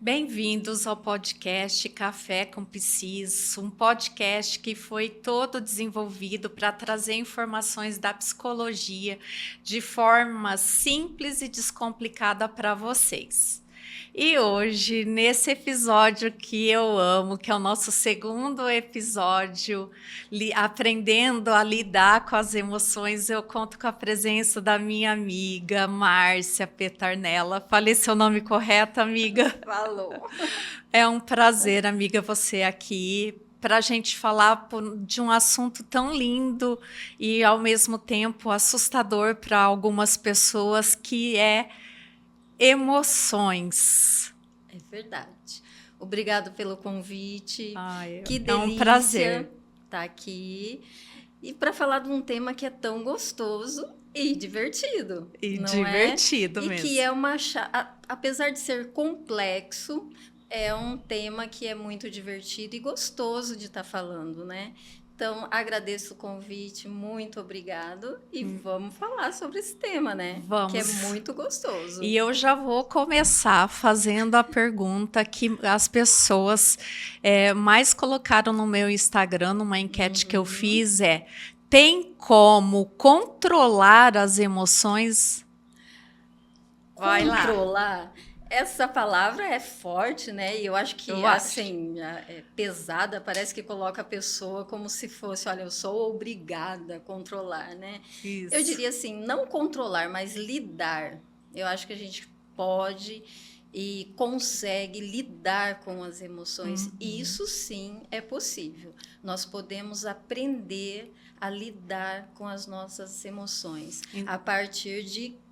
Bem-vindos ao podcast Café com Psis, um podcast que foi todo desenvolvido para trazer informações da psicologia de forma simples e descomplicada para vocês. E hoje, nesse episódio que eu amo, que é o nosso segundo episódio, aprendendo a lidar com as emoções, eu conto com a presença da minha amiga Márcia Petarnella. Falei seu nome correto, amiga? Falou. É um prazer, amiga, você aqui para a gente falar de um assunto tão lindo e, ao mesmo tempo, assustador para algumas pessoas, que é emoções. É verdade. Obrigado pelo convite. Que É um delícia prazer estar aqui. E para falar de um tema que é tão gostoso e divertido. E não divertido é? mesmo. E que é apesar de ser complexo, é um tema que é muito divertido e gostoso de estar falando, né? Então, agradeço o convite, muito obrigado. E vamos falar sobre esse tema, né? Vamos. Que é muito gostoso. E eu já vou começar fazendo a pergunta que as pessoas mais colocaram no meu Instagram, numa enquete que eu fiz, tem como controlar as emoções? Vai lá. Controlar? Essa palavra é forte, né? E eu acho que, é pesada, parece que coloca a pessoa como se fosse, olha, eu sou obrigada a controlar, né? Isso. Eu diria assim, não controlar, mas lidar. Eu acho que a gente pode e consegue lidar com as emoções. E isso sim é possível. Nós podemos aprender a lidar com as nossas emoções a partir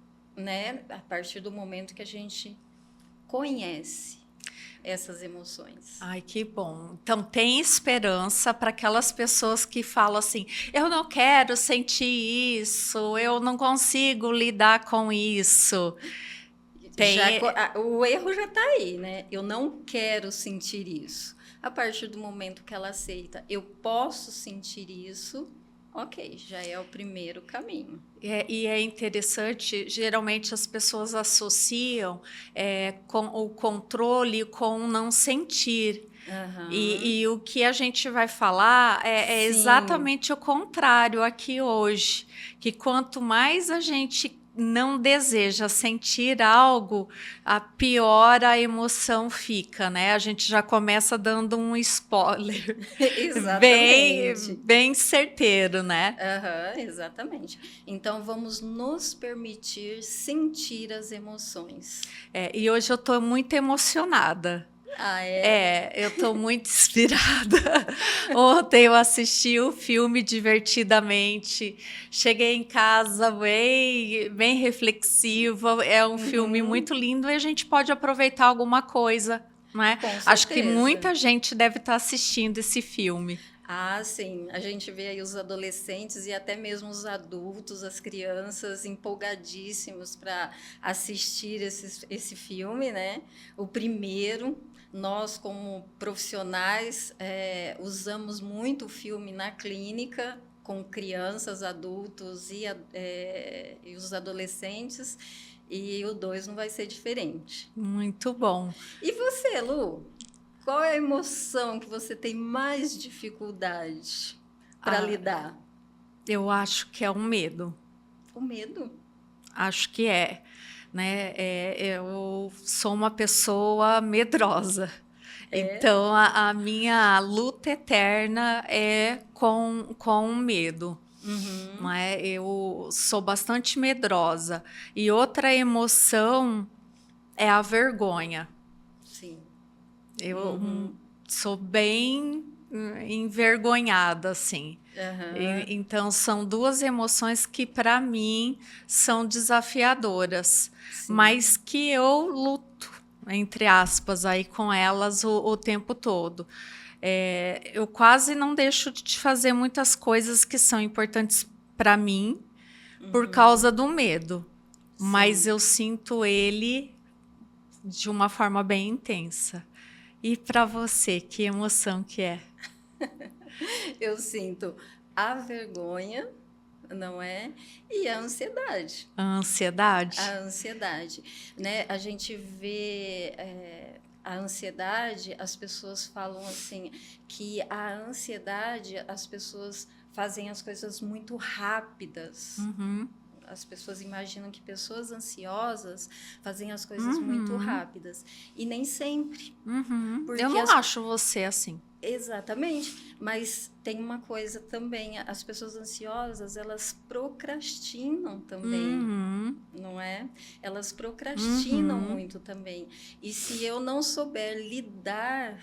do momento que a gente conhece essas emoções. Ai, que bom. Então, tem esperança para aquelas pessoas que falam assim: eu não quero sentir isso, eu não consigo lidar com isso. O erro já está aí, né? Eu não quero sentir isso. A partir do momento que ela aceita, eu posso sentir isso. Ok, já é o primeiro caminho. E é interessante, geralmente as pessoas associam com o controle com o não sentir. E o que a gente vai falar é exatamente o contrário aqui hoje. Que quanto mais a gente não deseja sentir algo, a pior a emoção fica, né? A gente já começa dando um spoiler. Exatamente. Bem certeiro, né? Exatamente. Então, vamos nos permitir sentir as emoções. E hoje eu estou muito emocionada. Ah, é? Eu estou muito inspirada. Ontem eu assisti o filme divertidamente. Cheguei em casa bem reflexiva. É um filme muito lindo e a gente pode aproveitar alguma coisa, né? Acho que muita gente deve estar assistindo esse filme. Ah, sim. A gente vê aí os adolescentes e até mesmo os adultos, as crianças empolgadíssimos para assistir esse filme, né? O primeiro. Nós, como profissionais, usamos muito o filme na clínica com crianças, adultos e os adolescentes, e o 2 não vai ser diferente. Muito bom. E você, Lu? Qual é a emoção que você tem mais dificuldade para lidar? Eu acho que é o medo. O medo? Acho que é. Né? Eu sou uma pessoa medrosa. Então, a minha luta eterna é com o medo. Né? Eu sou bastante medrosa. E outra emoção é a vergonha. Sim. Eu sou bem envergonhada, assim. Então, são duas emoções que, para mim, são desafiadoras, mas que eu luto, entre aspas, aí com elas o tempo todo. Eu quase não deixo de fazer muitas coisas que são importantes para mim por causa do medo, mas eu sinto ele de uma forma bem intensa. E para você, que emoção que é? Eu sinto a vergonha, não é? E a ansiedade. A ansiedade? A ansiedade, né? A gente vê a ansiedade, as pessoas falam assim, que a ansiedade, as pessoas fazem as coisas muito rápidas. As pessoas imaginam que pessoas ansiosas fazem as coisas muito rápidas. E nem sempre. Eu não acho você assim. Exatamente. Mas tem uma coisa também. As pessoas ansiosas, elas procrastinam também. Não é? Elas procrastinam muito também. E se eu não souber lidar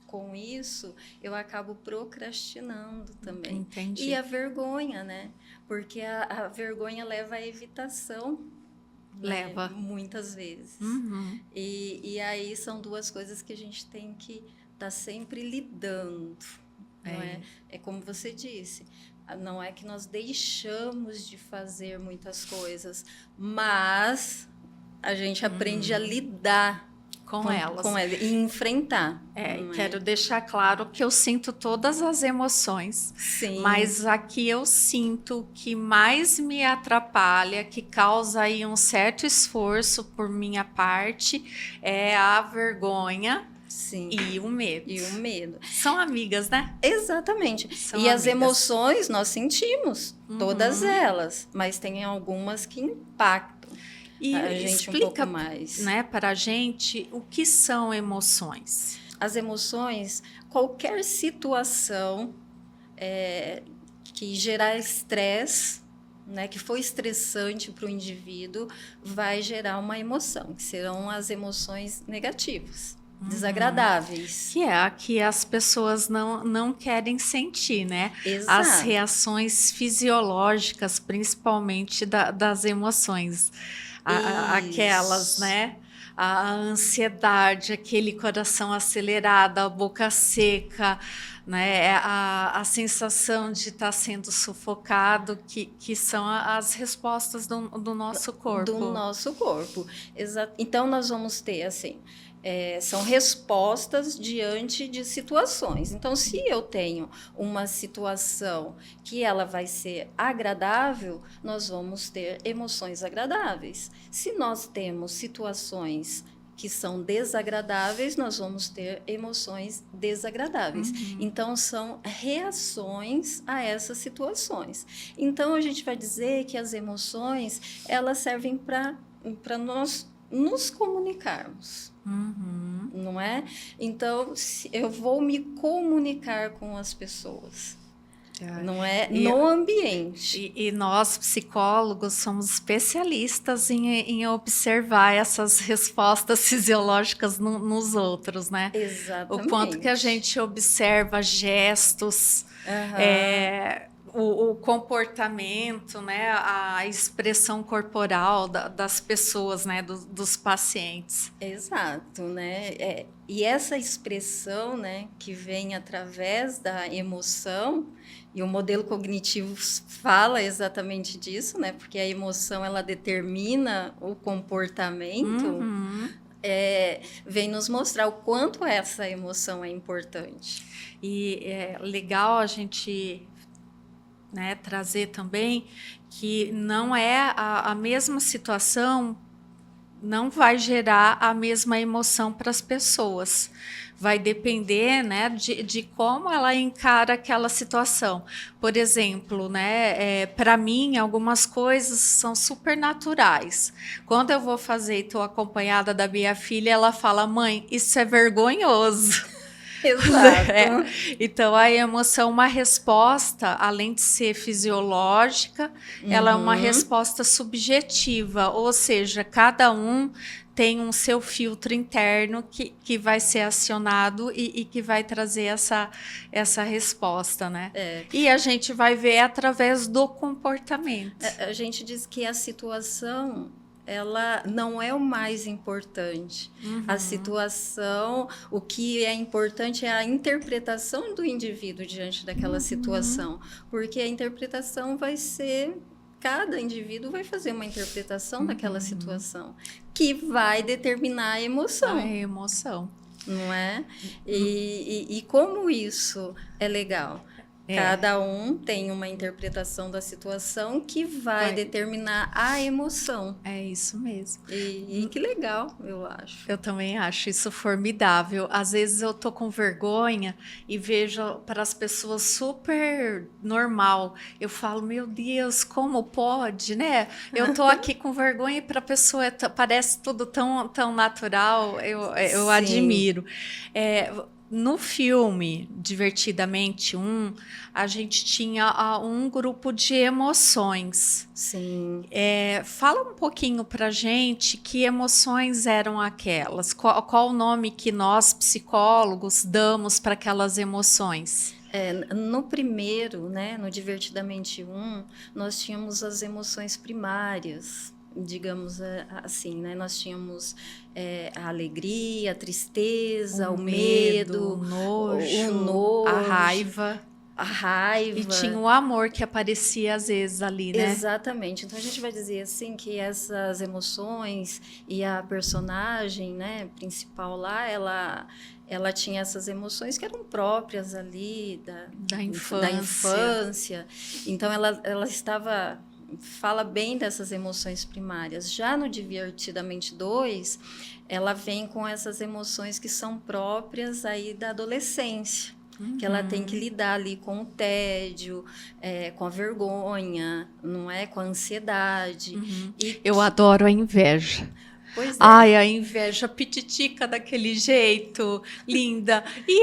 com isso, eu acabo procrastinando também. Entendi. E a vergonha, né? Porque a vergonha leva à evitação. Leva. Né? Muitas vezes. E aí são duas coisas que a gente tem que estar sempre lidando. Não é? É como você disse. Não é que nós deixamos de fazer muitas coisas, mas a gente aprende a lidar com elas. E enfrentar. Quero deixar claro que eu sinto todas as emoções. Sim. Mas aqui eu sinto que mais me atrapalha, que causa aí um certo esforço por minha parte, é a vergonha. Sim. E o medo. E o medo. São amigas, né? Exatamente. São e amigas. As emoções nós sentimos, todas elas, mas tem algumas que impactam. E a gente explica, um pouco mais. Né, para a gente o que são emoções. As emoções, qualquer situação que gerar estresse, né, que foi estressante para o indivíduo, vai gerar uma emoção, que serão as emoções negativas, desagradáveis. Que é a que as pessoas não querem sentir, né? Exato. As reações fisiológicas, principalmente das emoções. Aquelas, né? A ansiedade, aquele coração acelerado, a boca seca, né? A sensação de estar sendo sufocado, que são as respostas do nosso corpo. Do nosso corpo. Então, nós vamos ter, assim, são respostas diante de situações. Então, se eu tenho uma situação que ela vai ser agradável, nós vamos ter emoções agradáveis. Se nós temos situações que são desagradáveis, nós vamos ter emoções desagradáveis. Então, são reações a essas situações. Então, a gente vai dizer que as emoções, elas servem para nós nos comunicarmos. Não é? Então, eu vou me comunicar com as pessoas. Não é? No ambiente. E nós, psicólogos, somos especialistas em observar essas respostas fisiológicas nos outros, né? Exatamente. O quanto que a gente observa gestos, o comportamento, né? A expressão corporal das pessoas, né? Dos pacientes. Exato, né? E essa expressão, né, que vem através da emoção, e o modelo cognitivo fala exatamente disso, né? Porque a emoção, ela determina o comportamento, vem nos mostrar o quanto essa emoção é importante. E é legal a gente, né, trazer também que não é a mesma situação, não vai gerar a mesma emoção para as pessoas. Vai depender, né, de como ela encara aquela situação. Por exemplo, né, para mim, algumas coisas são super naturais. Quando eu vou fazer e estou acompanhada da minha filha, ela fala: mãe, isso é vergonhoso. Exato. Então, a emoção é uma resposta, além de ser fisiológica, ela é uma resposta subjetiva, ou seja, cada um tem um seu filtro interno que vai ser acionado e que vai trazer essa resposta, né? E a gente vai ver através do comportamento. A gente diz que a situação, ela não é o mais importante. A situação, o que é importante é a interpretação do indivíduo diante daquela situação, porque a interpretação vai ser... Cada indivíduo vai fazer uma interpretação daquela situação que vai determinar a emoção. A emoção. Não é? E como isso é legal? Cada um tem uma interpretação da situação que vai determinar a emoção. É isso mesmo. E que legal, eu acho. Eu também acho isso formidável. Às vezes eu tô com vergonha e vejo para as pessoas super normal. Eu falo, meu Deus, como pode, né? Eu tô aqui com vergonha e para a pessoa parece tudo tão natural. Eu admiro. No filme Divertidamente a gente tinha um grupo de emoções. Sim. Fala um pouquinho pra gente que emoções eram aquelas, qual o nome que nós, psicólogos, damos para aquelas emoções? No primeiro, né, no Divertidamente nós tínhamos as emoções primárias, digamos assim, né? Nós tínhamos a alegria, a tristeza, o medo, o nojo, o nojo, a raiva. E tinha o amor que aparecia às vezes ali, né? Exatamente. Então a gente vai dizer assim que essas emoções e a personagem, né, principal lá, ela tinha essas emoções que eram próprias ali da infância. Então ela fala bem dessas emoções primárias. Já no Divertidamente 2, ela vem com essas emoções que são próprias aí da adolescência. Que ela tem que lidar ali com o tédio, com a vergonha, não é? Com a ansiedade. Eu adoro a inveja. Pois é. Ai, a inveja pititica daquele jeito, linda. E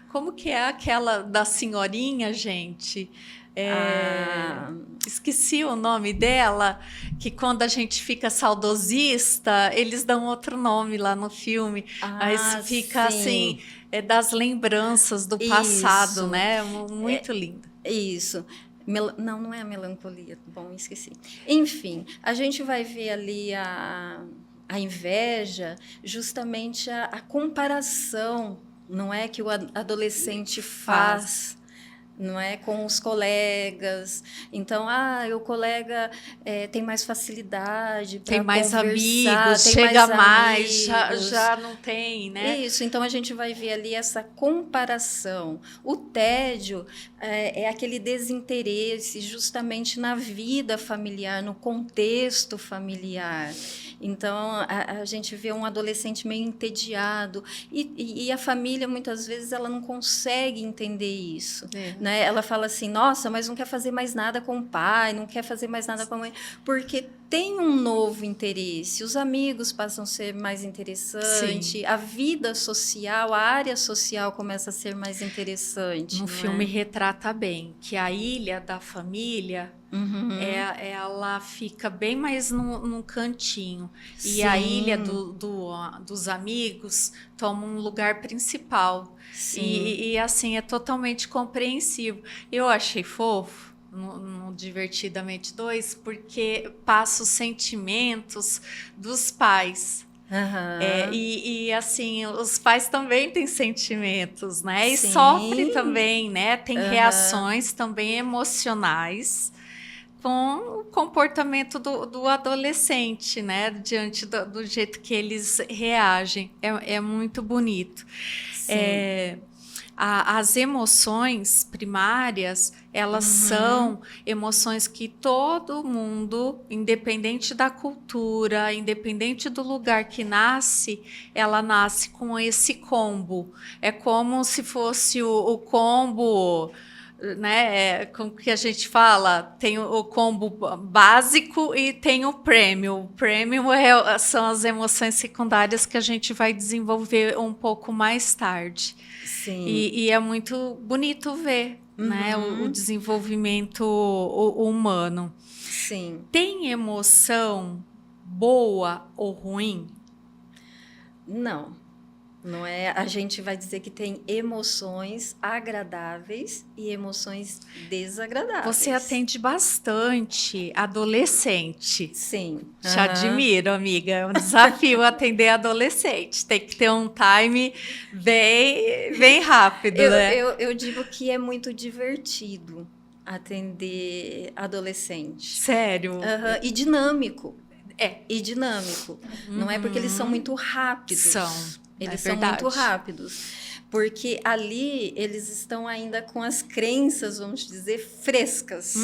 como que é aquela da senhorinha, gente? Esqueci o nome dela, que quando a gente fica saudosista, eles dão outro nome lá no filme. Mas fica sim. assim, das lembranças do passado, Isso. né? Muito lindo. Isso. Não é a melancolia. Bom, esqueci. Enfim, a gente vai ver ali a inveja, justamente a comparação, não é, que o adolescente faz, não é, com os colegas. Então, o colega tem mais facilidade para tem mais conversar, amigos, tem chega mais já não tem, né? Isso, então a gente vai ver ali essa comparação. O tédio é aquele desinteresse justamente na vida familiar, no contexto familiar. Então, a gente vê um adolescente meio entediado e a família, muitas vezes, ela não consegue entender isso. Né? Ela fala assim, nossa, mas não quer fazer mais nada com o pai, não quer fazer mais nada com a mãe, porque tem um novo interesse. Os amigos passam a ser mais interessantes, a vida social, a área social começa a ser mais interessante. No filme retrata bem que a ilha da família... ela fica bem mais num cantinho. Sim. E a ilha dos amigos toma um lugar principal. E assim, é totalmente compreensível. Eu achei fofo no Divertidamente 2, porque passa os sentimentos dos pais. E assim, os pais também têm sentimentos, né? E sofrem também, né? Tem reações também emocionais com o comportamento do adolescente, né? Diante do jeito que eles reagem. É muito bonito. As emoções primárias, elas são emoções que todo mundo, independente da cultura, independente do lugar que nasce, ela nasce com esse combo. É como se fosse o combo... né, como que a gente fala, tem o combo básico e tem o premium. O premium são as emoções secundárias que a gente vai desenvolver um pouco mais tarde. Sim. E é muito bonito ver, né, o desenvolvimento humano. Sim. Tem emoção boa ou ruim? Não é, a gente vai dizer que tem emoções agradáveis e emoções desagradáveis. Você atende bastante adolescente. Sim. Te admiro, amiga. É um desafio atender adolescente. Tem que ter um time bem rápido, né? Eu digo que é muito divertido atender adolescente. Sério? E dinâmico. E dinâmico. Não é porque eles são muito rápidos. São. Eles são muito rápidos. porque ali eles estão ainda com as crenças, vamos dizer, frescas.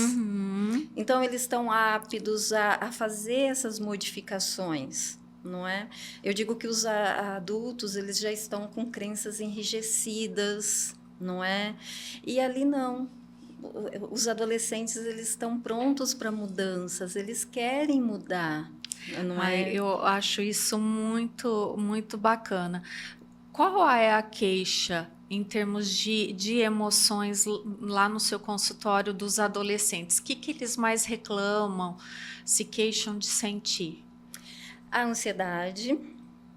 Então, eles estão aptos a fazer essas modificações, não é? Eu digo que os adultos, eles já estão com crenças enrijecidas, não é? E ali não. Os adolescentes, eles estão prontos para mudanças, eles querem mudar, não é? Eu acho isso muito, muito bacana. Qual é a queixa em termos de emoções lá no seu consultório dos adolescentes? O que eles mais reclamam, se queixam de sentir? A ansiedade,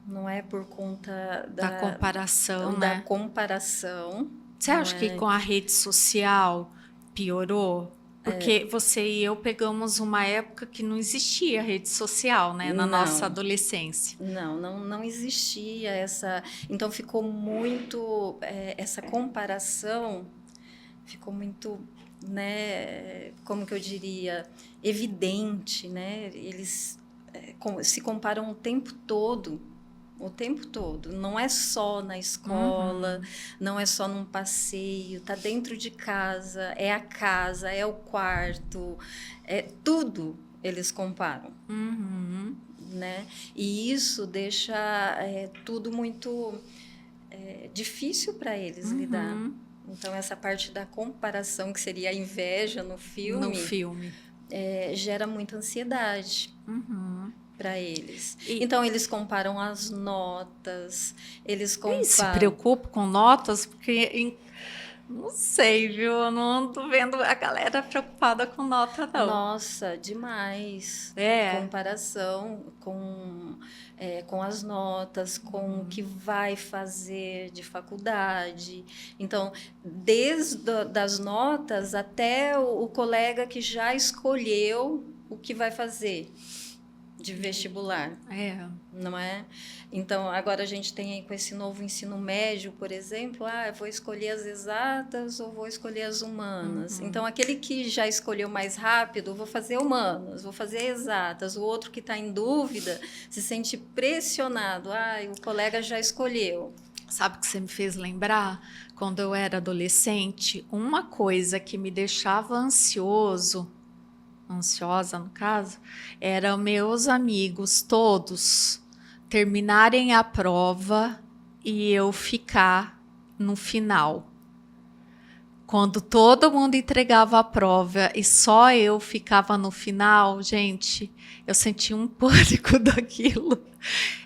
não é, por conta Da comparação, da né? comparação. Você acha que com a rede social piorou? Porque você e eu pegamos uma época que não existia rede social, né? Na nossa adolescência. Não existia essa... Então, ficou muito... essa comparação ficou muito, né? Como que eu diria? Evidente, né? Eles se comparam o tempo todo. O tempo todo. Não é só na escola, não é só num passeio, tá dentro de casa, é a casa, é o quarto, é tudo eles comparam. Né? E isso deixa tudo muito difícil para eles lidar. Então, essa parte da comparação, que seria a inveja no filme. Gera muita ansiedade. Para eles. Então, eles comparam as notas, eles comparam... Se preocupa com notas, porque não sei, viu? Eu não ando vendo a galera preocupada com nota, não. Nossa, demais. Comparação com as notas, com o que vai fazer de faculdade. Então, desde das notas até o colega que já escolheu o que vai fazer de vestibular, não é? Então, agora a gente tem aí com esse novo ensino médio, por exemplo, eu vou escolher as exatas ou vou escolher as humanas. Então, aquele que já escolheu mais rápido, vou fazer humanas, vou fazer exatas. O outro que está em dúvida se sente pressionado. O colega já escolheu. Sabe o que você me fez lembrar? Quando eu era adolescente, uma coisa que me deixava ansiosa no caso, eram meus amigos todos terminarem a prova e eu ficar no final. Quando todo mundo entregava a prova e só eu ficava no final, gente, eu sentia um pânico daquilo.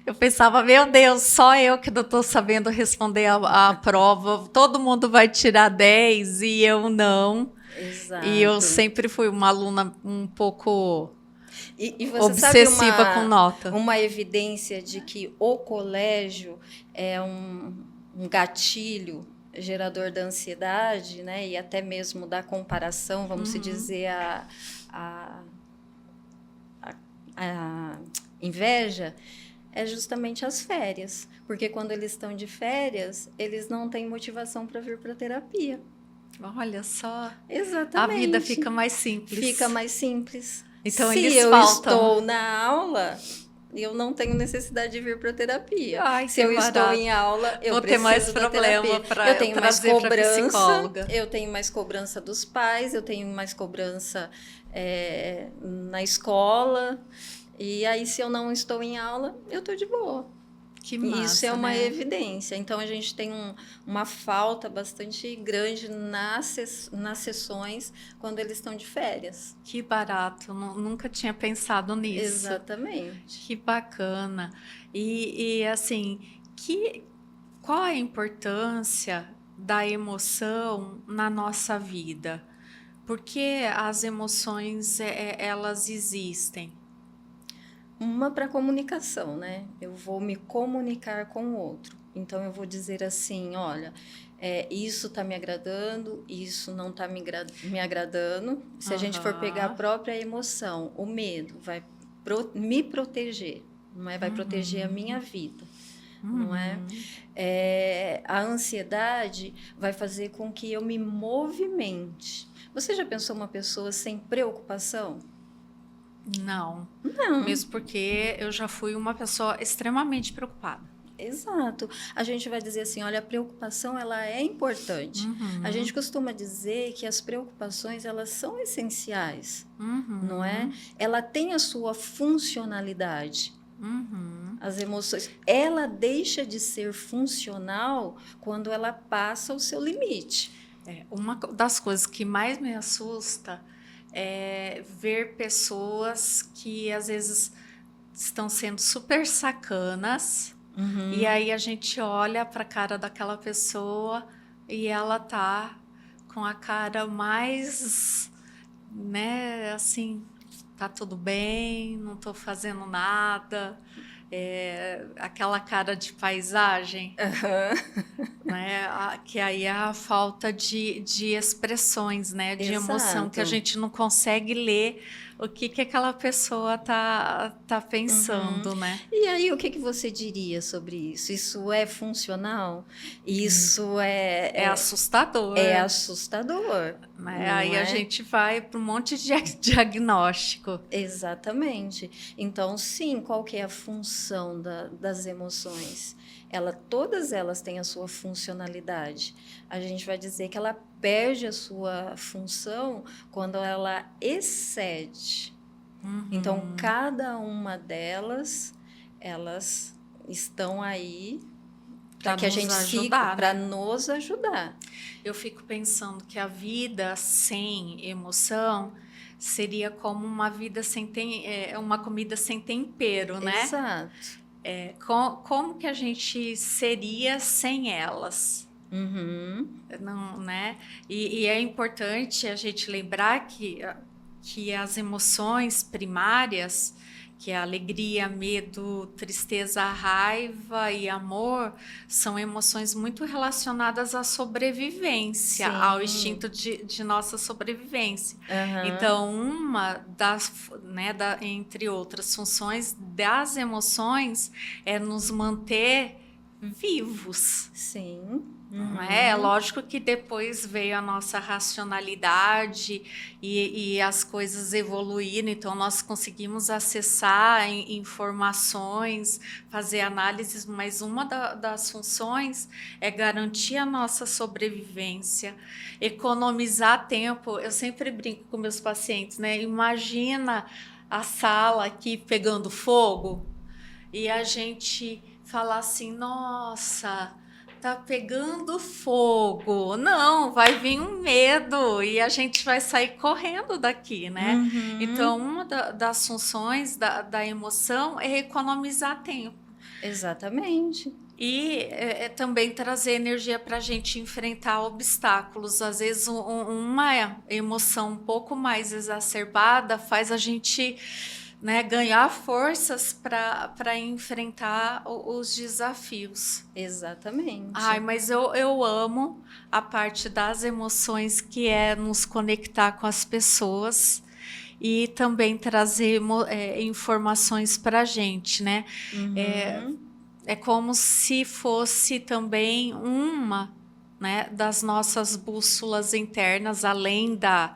Eu pensava, meu Deus, só eu que não estou sabendo responder a prova, todo mundo vai tirar 10 e eu não. Exato. E eu sempre fui uma aluna um pouco e você obsessiva sabe com nota. Uma evidência de que o colégio é um gatilho gerador da ansiedade, né? E até mesmo da comparação, vamos se dizer, a inveja, é justamente as férias. Porque quando eles estão de férias, eles não têm motivação para vir para a terapia. Olha só. Exatamente. A vida fica mais simples. Fica mais simples. Então, se eles eu faltam. Estou na aula, eu não tenho necessidade de vir para a terapia. Se eu barato. Estou em aula, eu vou preciso ter mais da problema para eu tenho mais cobrança. Eu tenho mais cobrança dos pais, eu tenho mais cobrança na escola. E aí, se eu não estou em aula, eu estou de boa. Que massa, isso é uma né? evidência. Então, a gente tem uma falta bastante grande nas sessões quando eles estão de férias. Que barato, nunca tinha pensado nisso. Exatamente. Que bacana. E assim, qual a importância da emoção na nossa vida? Porque as emoções, elas existem. Uma para comunicação, né? Eu vou me comunicar com o outro. Então, eu vou dizer assim, olha, isso está me agradando, isso não está me agradando. Se a gente for pegar a própria emoção, o medo vai me proteger, não é? Vai proteger a minha vida, não é? A ansiedade vai fazer com que eu me movimente. Você já pensou uma pessoa sem preocupação? Não. Mesmo porque eu já fui uma pessoa extremamente preocupada. Exato. A gente vai dizer assim, olha, a preocupação ela é importante. A gente costuma dizer que as preocupações elas são essenciais, não é? Ela tem a sua funcionalidade. As emoções, ela deixa de ser funcional quando ela passa o seu limite. Uma das coisas que mais me assusta é ver pessoas que às vezes estão sendo super sacanas. E aí a gente olha para a cara daquela pessoa e ela tá com a cara mais, né, assim, tá tudo bem, não tô fazendo nada, aquela cara de paisagem, né, que aí é a falta de expressões, né, de emoção, que a gente não consegue ler o que aquela pessoa tá pensando, né? E aí, o que você diria sobre isso? Isso é funcional? Isso é assustador. É assustador. Né? Aí a gente vai para um monte de diagnóstico. Exatamente. Então, sim, qual que é a função das emoções? Todas elas têm a sua funcionalidade. A gente vai dizer que ela perde a sua função quando ela excede. Então, cada uma delas, elas estão aí para que a gente siga, para nos ajudar. Eu fico pensando que a vida sem emoção seria como uma vida sem uma comida sem tempero, né? Exato. Como que a gente seria sem elas? Não, né? E é importante a gente lembrar que as emoções primárias, que é alegria, medo, tristeza, raiva e amor, são emoções muito relacionadas à sobrevivência, ao instinto de nossa sobrevivência. Então, uma das, né, entre outras funções das emoções é nos manter vivos. Sim. É lógico que depois veio a nossa racionalidade e as coisas evoluíram, então nós conseguimos acessar informações, fazer análises, mas uma das funções é garantir a nossa sobrevivência, economizar tempo. Eu sempre brinco com meus pacientes, né? Imagina a sala aqui pegando fogo e a gente falar assim, nossa, tá pegando fogo. Não, vai vir um medo e a gente vai sair correndo daqui, né? Então, uma das funções da emoção é economizar tempo. Exatamente. E também trazer energia para a gente enfrentar obstáculos. Às vezes, uma emoção um pouco mais exacerbada faz a gente, né, ganhar forças para enfrentar os desafios. Exatamente. Ai, mas eu amo a parte das emoções, que é nos conectar com as pessoas e também trazer informações para a gente, né? É como se fosse também uma, né, das nossas bússolas internas, além da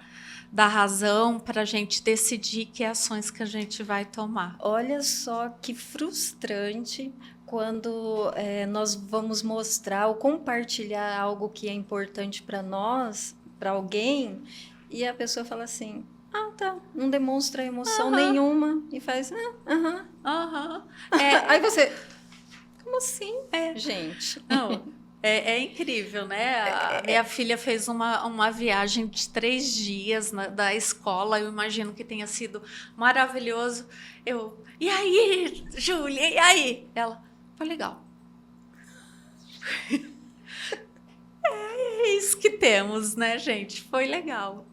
razão, para a gente decidir que ações que a gente vai tomar. Olha só que frustrante quando nós vamos mostrar ou compartilhar algo que é importante para nós, para alguém, e a pessoa fala assim, tá, não demonstra emoção nenhuma, e faz, Aí você, como assim, gente? Não, é incrível, né? A minha filha fez uma viagem de 3 dias da escola. Eu imagino que tenha sido maravilhoso. E aí, Júlia, e aí? Ela, foi legal. É isso que temos, né, gente? Foi legal.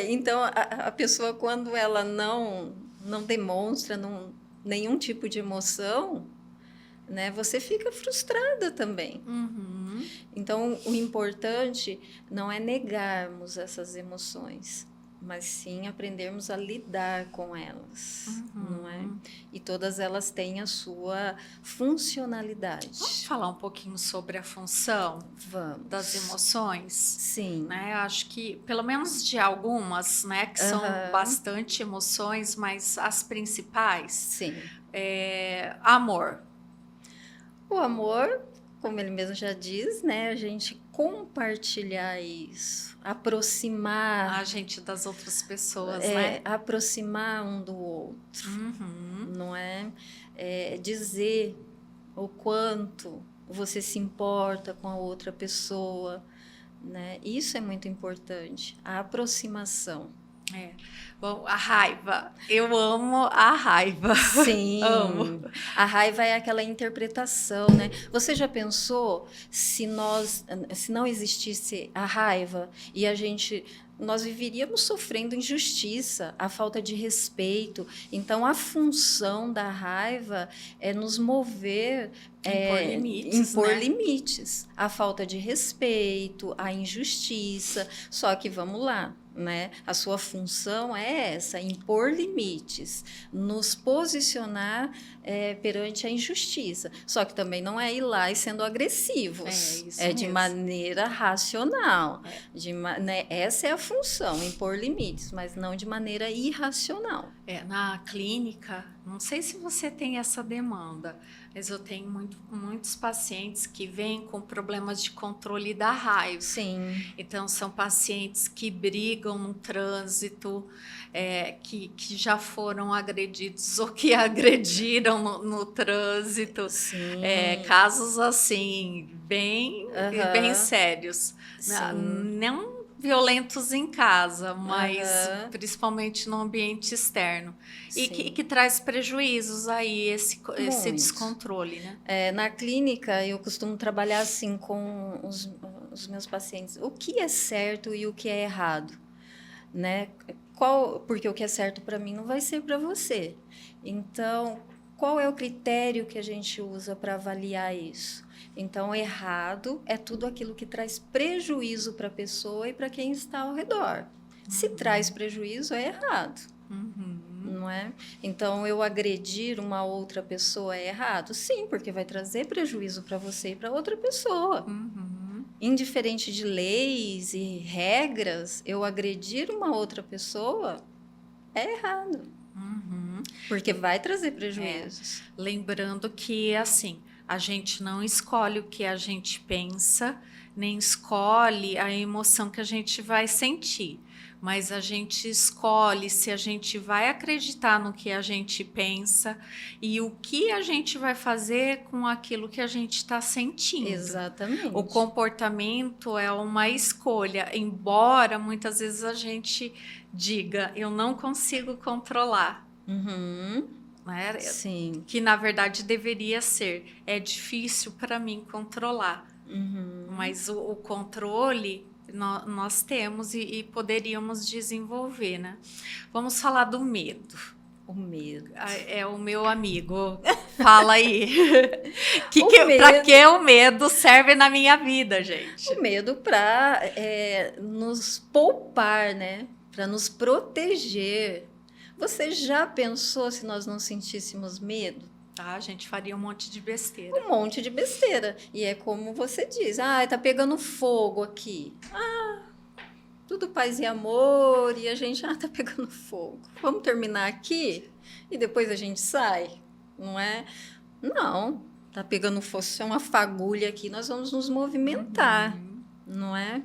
Então, a pessoa, quando ela não demonstra nenhum tipo de emoção, né, você fica frustrada também. Então, o importante não é negarmos essas emoções, mas sim aprendermos a lidar com elas, não é? E todas elas têm a sua funcionalidade. Vamos falar um pouquinho sobre a função das emoções? Sim. Né? Acho que, pelo menos de algumas, né, que são bastante emoções, mas as principais. Sim. Amor. O amor, como ele mesmo já diz, né? A gente compartilhar isso, aproximar, A gente das outras pessoas, né? aproximar um do outro, Uhum. não é? Dizer o quanto você se importa com a outra pessoa, né? Isso é muito importante, a aproximação. É. Bom, a raiva. Eu amo a raiva. Amo. Sim, a raiva é aquela interpretação, né? Você já pensou se não existisse a raiva e nós viveríamos sofrendo injustiça, a falta de respeito. Então, a função da raiva é nos mover, Impor limites, impor né? limites, a falta de respeito, a injustiça. Só que vamos lá, né? A sua função é essa, impor limites, nos posicionar perante a injustiça. Só que também não é ir lá e sendo agressivos. Isso É de mesmo. maneira racional. Né? Essa é a função, impor limites, mas não de maneira irracional. Na clínica, não sei se você tem essa demanda, mas eu tenho muitos pacientes que vêm com problemas de controle da raiva. Sim. Então, são pacientes que brigam no trânsito, que já foram agredidos ou que agrediram no trânsito. Sim. Casos assim, bem sérios. Sim. Não violentos em casa, mas principalmente no ambiente externo. E que traz prejuízos aí, esse descontrole, né? Na clínica, eu costumo trabalhar assim com os meus pacientes. O que é certo e o que é errado, né? Porque o que é certo para mim não vai ser para você. Então, qual é o critério que a gente usa para avaliar isso? Então, errado é tudo aquilo que traz prejuízo para a pessoa e para quem está ao redor. Se traz prejuízo, é errado. Não é? Então, eu agredir uma outra pessoa é errado? Sim, porque vai trazer prejuízo para você e para outra pessoa. Indiferente de leis e regras, eu agredir uma outra pessoa é errado. Porque vai trazer prejuízos. Lembrando que, assim, a gente não escolhe o que a gente pensa, nem escolhe a emoção que a gente vai sentir. Mas a gente escolhe se a gente vai acreditar no que a gente pensa e o que a gente vai fazer com aquilo que a gente está sentindo. Exatamente. O comportamento é uma escolha, embora muitas vezes a gente diga, eu não consigo controlar. Né? Sim. Que na verdade deveria ser, é difícil para mim controlar. Mas o controle nós temos e poderíamos desenvolver, né? Vamos falar do medo. O medo. É o meu amigo. Fala aí. Medo... Para que o medo serve na minha vida, gente? O medo para nos poupar, né? Para nos proteger. Você já pensou se nós não sentíssemos medo? A gente faria um monte de besteira. Um monte de besteira. E é como você diz, tá pegando fogo aqui. Tudo paz e amor, e a gente, tá pegando fogo. Vamos terminar aqui e depois a gente sai, não é? Não, tá pegando fogo, se é uma fagulha aqui, nós vamos nos movimentar, não é?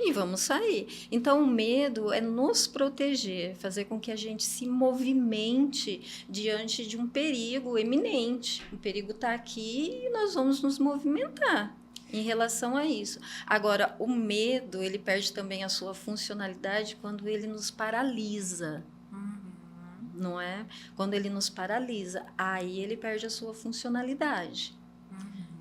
E vamos sair. Então, o medo é nos proteger, fazer com que a gente se movimente diante de um perigo eminente. O perigo está aqui e nós vamos nos movimentar em relação a isso. Agora, o medo, ele perde também a sua funcionalidade quando ele nos paralisa. Não é? Quando ele nos paralisa, aí ele perde a sua funcionalidade.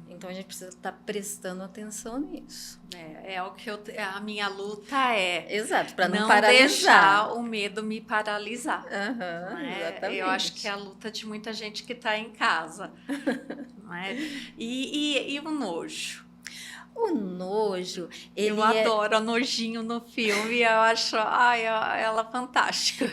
Então, a gente precisa estar prestando atenção nisso. É o que a minha luta é. Exato, para não paralisar. Deixar o medo me paralisar. Exatamente. Eu acho que é a luta de muita gente que está em casa. Não é? E o nojo? O nojo, eu adoro a nojinho no filme, eu acho ela fantástica.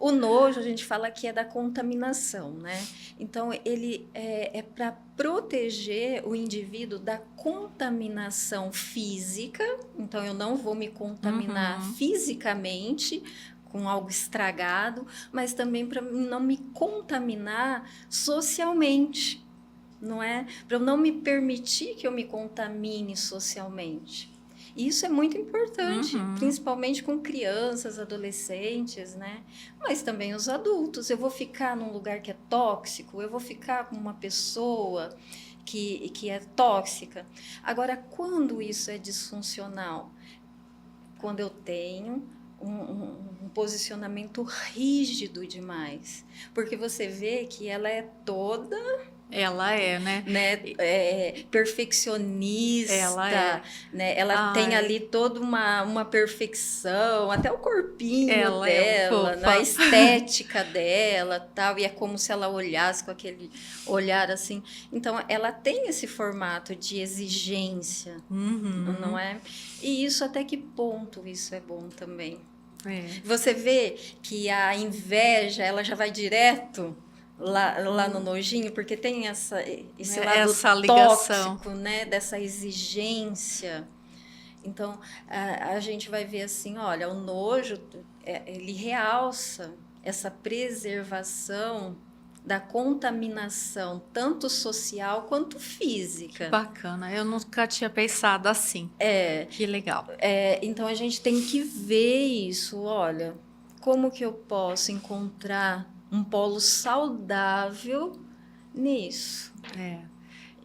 O nojo a gente fala que é da contaminação, né? Então ele é para proteger o indivíduo da contaminação física. Então eu não vou me contaminar fisicamente com algo estragado, mas também para não me contaminar socialmente. não é? Para eu não me permitir que eu me contamine socialmente. Isso é muito importante, principalmente com crianças, adolescentes, né? Mas também os adultos. Eu vou ficar num lugar que é tóxico, eu vou ficar com uma pessoa que é tóxica. Agora, quando isso é disfuncional? Quando eu tenho um posicionamento rígido demais. Porque você vê que ela é toda... Ela é, né? Perfeccionista, ela é. Né? Ela tem ali toda uma perfeição, até o corpinho dela, a estética dela, tal, e é como se ela olhasse com aquele olhar assim. Então, ela tem esse formato de exigência, não é? E isso, até que ponto isso é bom também? Você vê que a inveja, ela já vai direto... Lá no nojinho, porque tem esse lado essa ligação, tóxico, né? Dessa exigência. Então, a gente vai ver assim, olha, o nojo, ele realça essa preservação da contaminação, tanto social quanto física. Que bacana, eu nunca tinha pensado assim. Que legal. Então, a gente tem que ver isso, olha, como que eu posso encontrar um polo saudável nisso.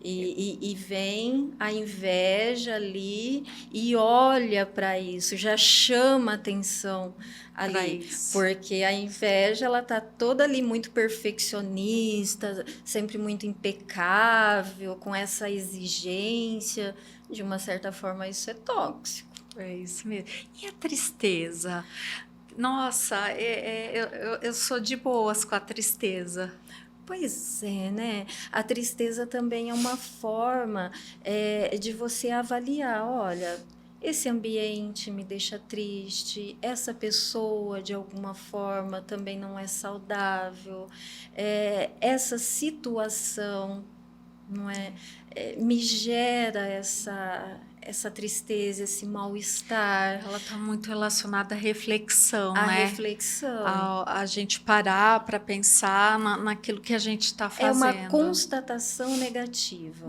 E vem a inveja ali e olha para isso, já chama atenção ali, porque a inveja, ela tá toda ali muito perfeccionista, sempre muito impecável, com essa exigência. De uma certa forma, isso é tóxico. É isso mesmo. E a tristeza? Nossa, eu sou de boas com a tristeza. Pois é, né? A tristeza também é uma forma de você avaliar, olha, esse ambiente me deixa triste, essa pessoa de alguma forma também não é saudável, essa situação, não é, me gera essa tristeza, esse mal-estar. Ela está muito relacionada à reflexão, né? A reflexão. A gente parar para pensar naquilo que a gente está fazendo. É uma constatação negativa.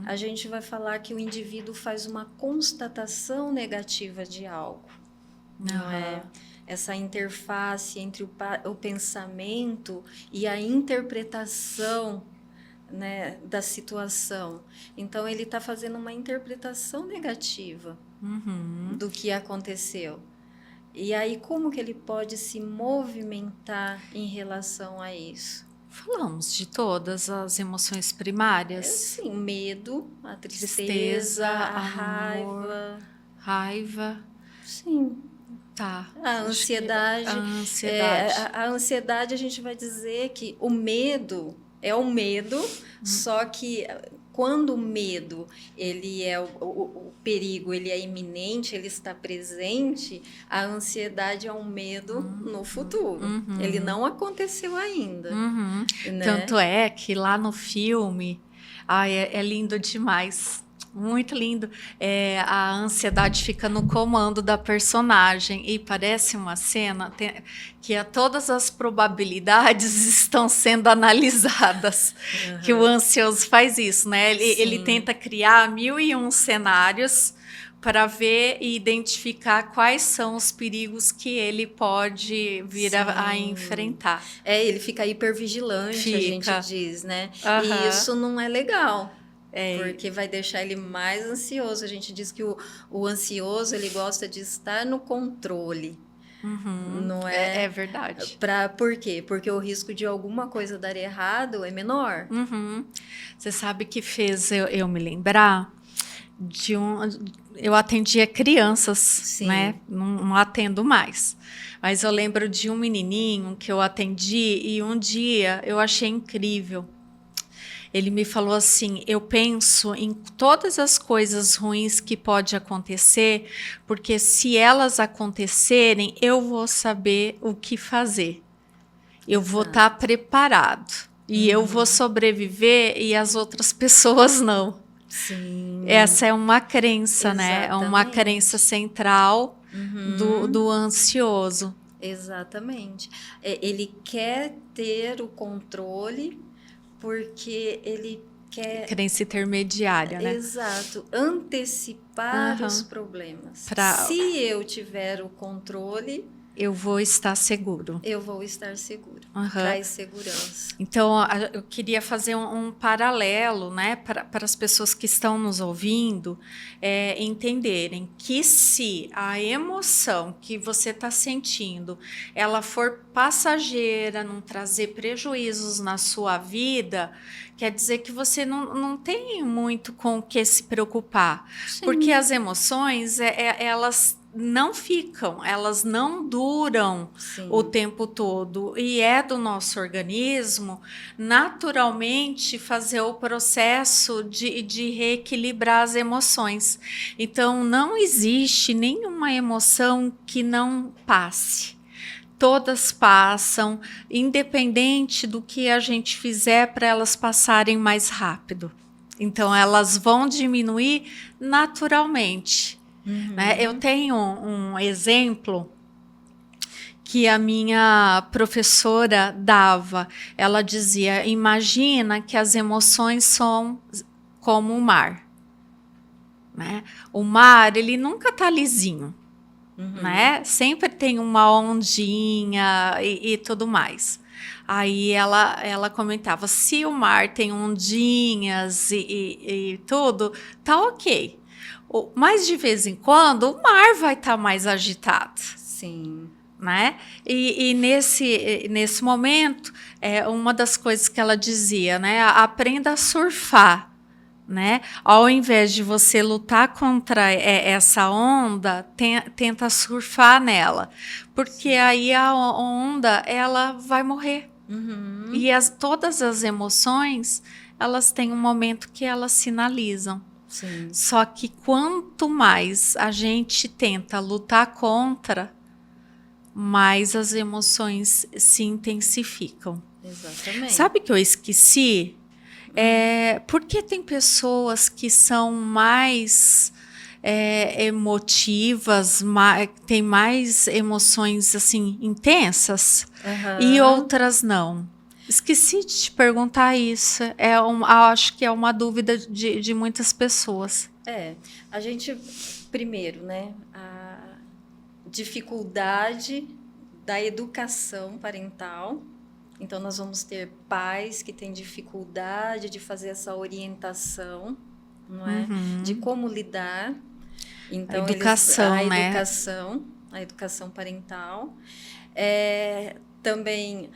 A gente vai falar que o indivíduo faz uma constatação negativa de algo. Não é? Essa interface entre o pensamento e a interpretação, né, da situação. Então, ele está fazendo uma interpretação negativa do que aconteceu. E aí, como que ele pode se movimentar em relação a isso? Falamos de todas as emoções primárias. Sim, medo, a tristeza, a raiva. Raiva. Sim. Tá. A ansiedade. A ansiedade, a gente vai dizer que o medo é o medo, só que quando o medo, ele é o perigo, ele é iminente, ele está presente, a ansiedade é um medo no futuro. Ele não aconteceu ainda. Né? Tanto é que lá no filme, é lindo demais. Muito lindo. A ansiedade fica no comando da personagem e parece uma cena que todas as probabilidades estão sendo analisadas. Que o ansioso faz isso, né? Ele tenta criar 1001 cenários para ver e identificar quais são os perigos que ele pode vir a enfrentar. Ele fica hipervigilante, a gente diz, né? E isso não é legal. Porque vai deixar ele mais ansioso. A gente diz que o ansioso, ele gosta de estar no controle. Não é? É verdade. Por quê? Porque o risco de alguma coisa dar errado é menor. Você sabe que fez eu me lembrar de eu atendia crianças, né? Não atendo mais. Mas eu lembro de um menininho que eu atendi e um dia eu achei incrível. Ele me falou assim, eu penso em todas as coisas ruins que pode acontecer, porque se elas acontecerem, eu vou saber o que fazer. Eu vou estar preparado. E eu vou sobreviver e as outras pessoas não. Sim. Essa é uma crença, né? É uma crença central do ansioso. Exatamente. Ele quer ter o controle porque ele quer... Crença intermediária, né? Exato. Antecipar os problemas. Se eu tiver o controle... eu vou estar seguro. Eu vou estar seguro. Traz segurança. Então, eu queria fazer um paralelo, né, para as pessoas que estão nos ouvindo entenderem que se a emoção que você está sentindo, ela for passageira, não trazer prejuízos na sua vida, quer dizer que você não tem muito com o que se preocupar. Sim. Porque as emoções, elas não ficam, elas não duram Sim. o tempo todo. E é do nosso organismo, naturalmente, fazer o processo de reequilibrar as emoções. Então, não existe nenhuma emoção que não passe. Todas passam, independente do que a gente fizer para elas passarem mais rápido. Então, elas vão diminuir naturalmente. Né? Eu tenho um exemplo que a minha professora dava. Ela dizia, imagina que as emoções são como o mar. Né? O mar, ele nunca está lisinho. Né? Sempre tem uma ondinha e tudo mais. Aí ela comentava, se o mar tem ondinhas e tudo, tá ok. Mas de vez em quando o mar vai estar mais agitado. Sim. Né? E nesse momento, uma das coisas que ela dizia, né? Aprenda a surfar. Né? Ao invés de você lutar contra essa onda, tenta surfar nela. Porque Sim. aí a onda ela vai morrer. E todas as emoções, elas têm um momento que elas sinalizam. Sim. Só que quanto mais a gente tenta lutar contra, mais as emoções se intensificam. Exatamente. Sabe que eu esqueci? Porque tem pessoas que são mais emotivas, têm mais emoções assim intensas e outras não. Esqueci de te perguntar isso. Acho que é uma dúvida de muitas pessoas. A gente, primeiro, né, a dificuldade da educação parental. Então, nós vamos ter pais que têm dificuldade de fazer essa orientação, não é? De como lidar. Então, a educação, a educação parental. Também,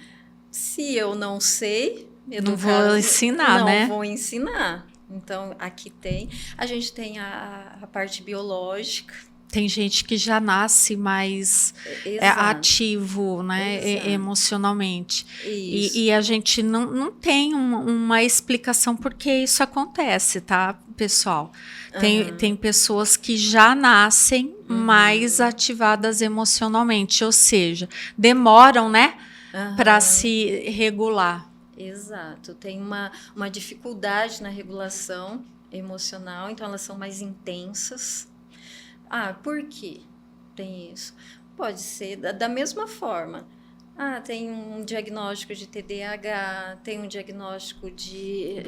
se eu não sei educar, não vou ensinar, né? Não vou ensinar. Então, aqui a gente tem a parte biológica. Tem gente que já nasce mais ativo, né, emocionalmente. E a gente não tem uma explicação por que isso acontece, tá, pessoal? Tem pessoas que já nascem mais ativadas emocionalmente, ou seja, demoram, né, para se regular. Exato. Tem uma dificuldade na regulação emocional, então elas são mais intensas. Por que tem isso? Pode ser da mesma forma. Tem um diagnóstico de TDAH, tem um diagnóstico de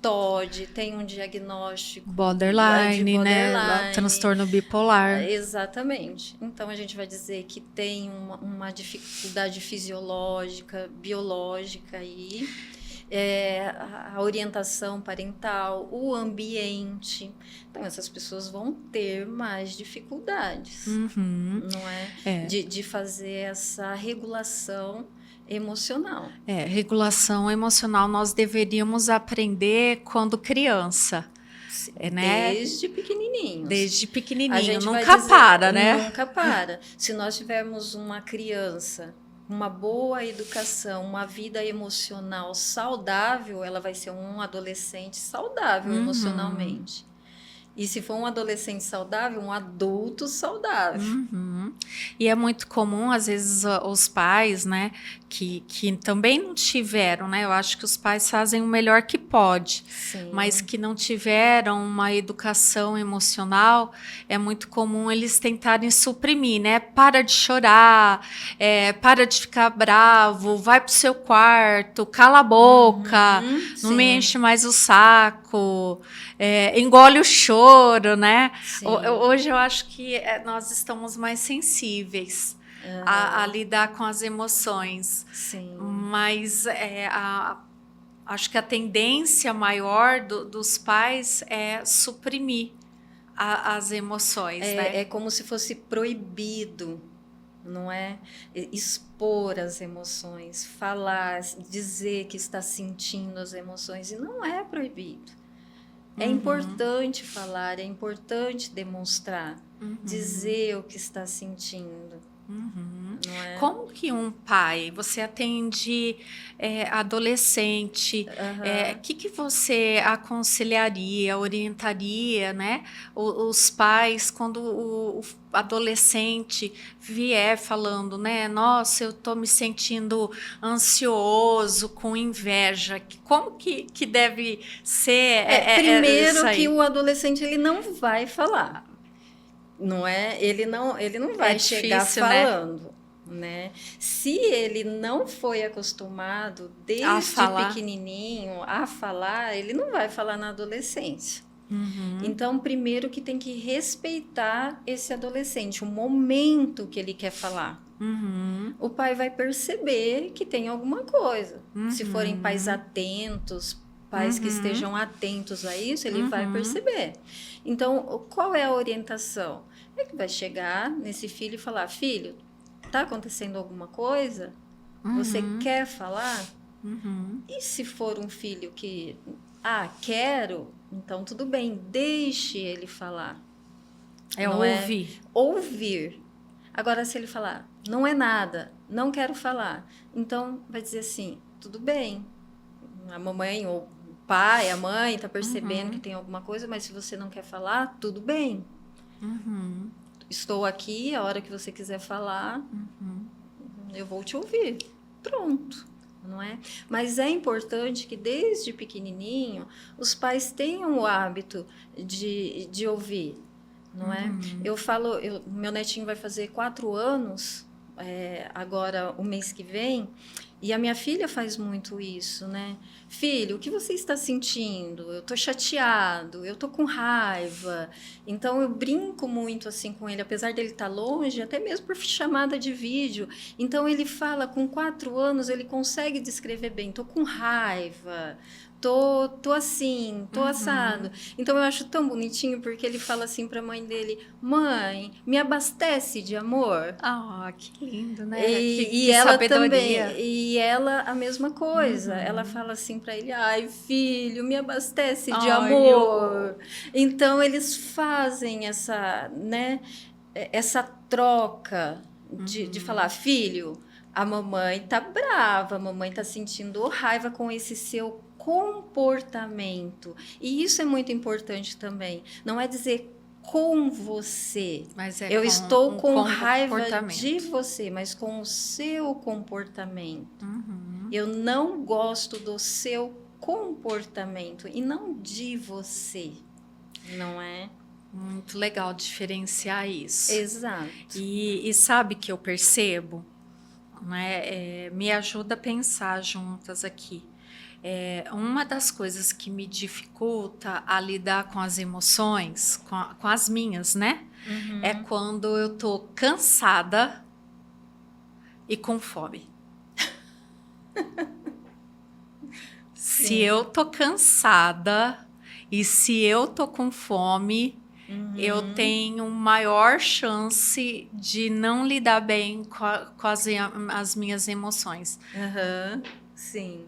TOD, tem um diagnóstico borderline, né? Transtorno bipolar. Exatamente. Então, a gente vai dizer que tem uma dificuldade fisiológica, biológica aí. A orientação parental, o ambiente. Então, essas pessoas vão ter mais dificuldades, não é? De fazer essa regulação emocional. Regulação emocional nós deveríamos aprender quando criança. Né? Desde pequenininhos. Desde pequenininho. Nunca para, né? Nunca para. Se nós tivermos uma criança, uma boa educação, uma vida emocional saudável, ela vai ser um adolescente saudável emocionalmente. E se for um adolescente saudável, um adulto saudável. Uhum. E é muito comum, às vezes, os pais, né, que também não tiveram, né? Eu acho que os pais fazem o melhor que pode, Sim. mas que não tiveram uma educação emocional, é muito comum eles tentarem suprimir, né? Para de chorar, para de ficar bravo, vai pro seu quarto, cala a boca, não me enche mais o saco, engole o choro, né? Hoje eu acho que nós estamos mais sensíveis a lidar com as emoções. Sim. Mas acho que a tendência maior dos pais é suprimir as emoções. Né? É como se fosse proibido, não é? Expor as emoções, falar, dizer que está sentindo as emoções. E não é proibido. É importante falar, é importante demonstrar, dizer o que está sentindo. Não é? Como que um pai, você atende adolescente, que você aconselharia, orientaria, né, os pais quando o adolescente vier falando, né, nossa, eu tô me sentindo ansioso, com inveja, como que deve ser? Primeiro que o adolescente ele não vai falar, não é? Ele não vai chegar difícil, falando. Né? Se ele não foi acostumado desde pequenininho a falar, ele não vai falar na adolescência. Então, primeiro que tem que respeitar esse adolescente, o momento que ele quer falar. O pai vai perceber que tem alguma coisa. Se forem pais atentos, pais que estejam atentos a isso, ele vai perceber. Então, qual é a orientação? É que vai chegar nesse filho e falar, filho, tá acontecendo alguma coisa? Você quer falar? E se for um filho que, quero, então tudo bem, deixe ele falar. Ouvir. Ouvir. Agora, se ele falar, não é nada, não quero falar, então vai dizer assim, tudo bem, a mamãe ou o pai, a mãe tá percebendo que tem alguma coisa, mas se você não quer falar, tudo bem. Estou aqui, a hora que você quiser falar, eu vou te ouvir. Pronto, não é? Mas é importante que desde pequenininho os pais tenham o hábito de ouvir, não é? Eu falo, meu netinho vai fazer 4 anos, agora o mês que vem, e a minha filha faz muito isso, né? Filho, o que você está sentindo? Eu tô chateado, eu tô com raiva. Então eu brinco muito assim com ele, apesar dele estar longe, até mesmo por chamada de vídeo. Então ele fala, com 4 anos, ele consegue descrever bem, tô com raiva, tô assim, tô assado. Então eu acho tão bonitinho porque ele fala assim pra mãe dele, mãe, me abastece de amor. Que lindo, né? E ela sabedoria. Também, e ela a mesma coisa. Ela fala assim pra ele, ai filho, me abastece de amor. Então eles fazem essa, né, essa troca de falar, filho, a mamãe tá brava, a mamãe tá sentindo raiva com esse seu comportamento. E isso é muito importante também. Não é dizer com você. Mas eu estou com raiva de você, mas com o seu comportamento. Eu não gosto do seu comportamento e não de você. Não é? Muito legal diferenciar isso. Exato. E sabe que eu percebo? Né? Me ajuda a pensar juntas aqui. Uma das coisas que me dificulta a lidar com as emoções, com as minhas, né? É quando eu tô cansada e com fome. Se eu tô cansada e se eu tô com fome, eu tenho maior chance de não lidar bem com as minhas emoções. Sim.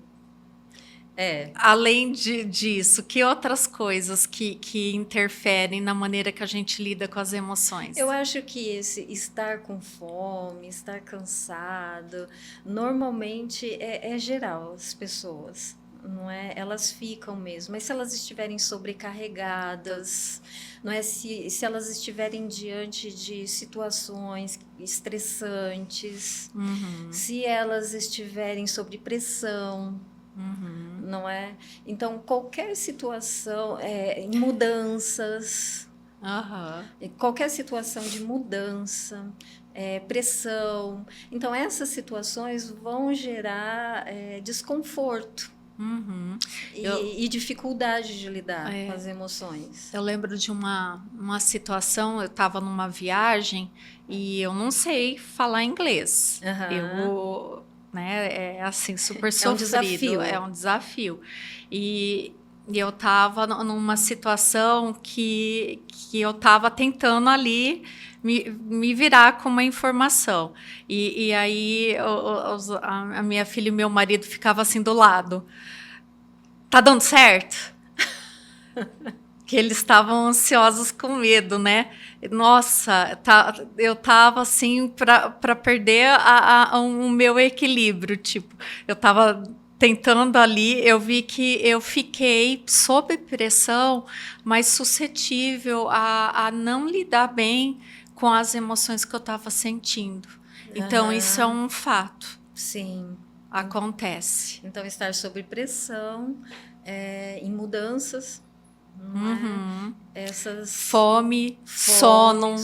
Além disso, que outras coisas que interferem na maneira que a gente lida com as emoções? Eu acho que esse estar com fome, estar cansado, normalmente é geral as pessoas. não é? Elas ficam mesmo. Mas se elas estiverem sobrecarregadas, não é? Se elas estiverem diante de situações estressantes, se elas estiverem sob pressão, não é? Então, qualquer situação, em mudanças, qualquer situação de mudança, pressão. Então, essas situações vão gerar desconforto e dificuldade de lidar com as emoções. Eu lembro de uma situação, eu estava numa viagem e eu não sei falar inglês. Eu, né, é assim, super sofrido. É um desafio. E eu estava numa situação que eu estava tentando ali me virar com uma informação. E aí a minha filha e meu marido ficavam assim do lado. Tá dando certo? Que eles estavam ansiosos com medo, né? Nossa, eu tava assim para perder o meu equilíbrio, tipo, eu tava tentando ali, eu vi que eu fiquei sob pressão, mas suscetível a não lidar bem com as emoções que eu estava sentindo. Então, isso é um fato. Sim. Acontece. Então, estar sob pressão, em mudanças, não é? Essas fome, sono,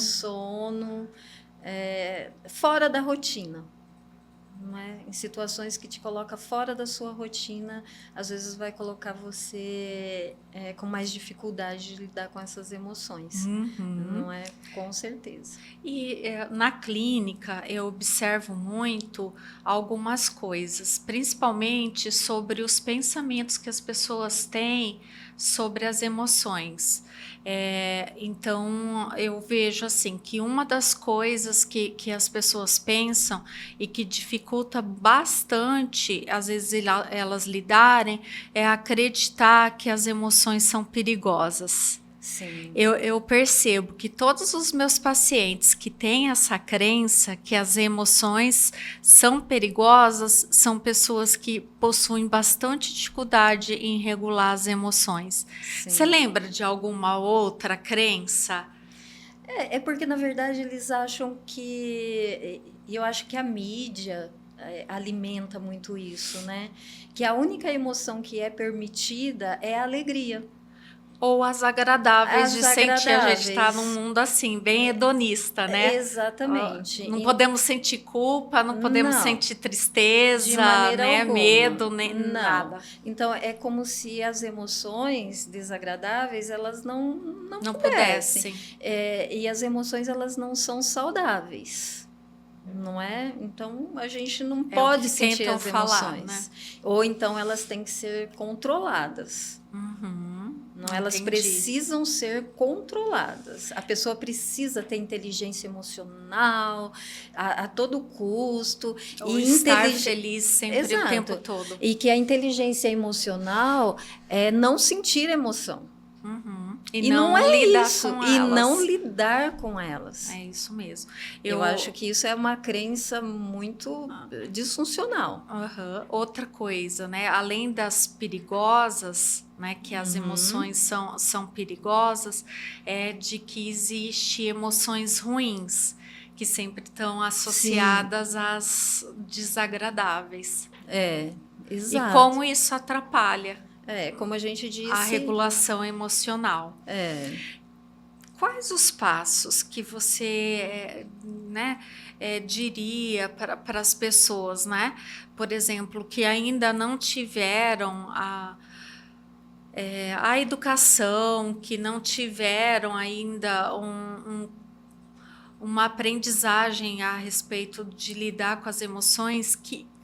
fora da rotina, não é? Em situações que te coloca fora da sua rotina, às vezes vai colocar você com mais dificuldade de lidar com essas emoções, não é? Com certeza. E na clínica eu observo muito algumas coisas, principalmente sobre os pensamentos que as pessoas têm sobre as emoções. Então eu vejo assim que uma das coisas que as pessoas pensam e que dificulta bastante, às vezes elas lidarem, é acreditar que as emoções são perigosas. Sim. Eu percebo que todos os meus pacientes que têm essa crença que as emoções são perigosas são pessoas que possuem bastante dificuldade em regular as emoções. Você lembra de alguma outra crença? É porque, na verdade, eles acham que... E eu acho que a mídia alimenta muito isso, né? Que a única emoção que é permitida é a alegria. Ou as agradáveis de sentir. A gente está num mundo assim, bem hedonista, né? Exatamente. Não podemos sentir culpa, não podemos sentir tristeza, de maneira né? alguma. Medo, nem nada. Então, é como se as emoções desagradáveis, elas não pudessem. E as emoções, elas não são saudáveis. Não é? Então, a gente não pode sentir as emoções. Né? Ou então, elas têm que ser controladas. Não, elas precisam ser controladas. A pessoa precisa ter inteligência emocional a todo custo. Ou estar feliz sempre o tempo todo. E que a inteligência emocional é não sentir emoção. E não lidar com elas. E não lidar com elas. É isso mesmo. Eu acho que isso é uma crença muito disfuncional. Outra coisa, né? Além das perigosas, né? Que as emoções são perigosas, é de que existe emoções ruins, que sempre estão associadas às desagradáveis. Exato. E como isso atrapalha. Como a gente disse... A regulação emocional. Quais os passos que você diria para as pessoas, né? Por exemplo, que ainda não tiveram a educação, que não tiveram ainda uma aprendizagem a respeito de lidar com as emoções,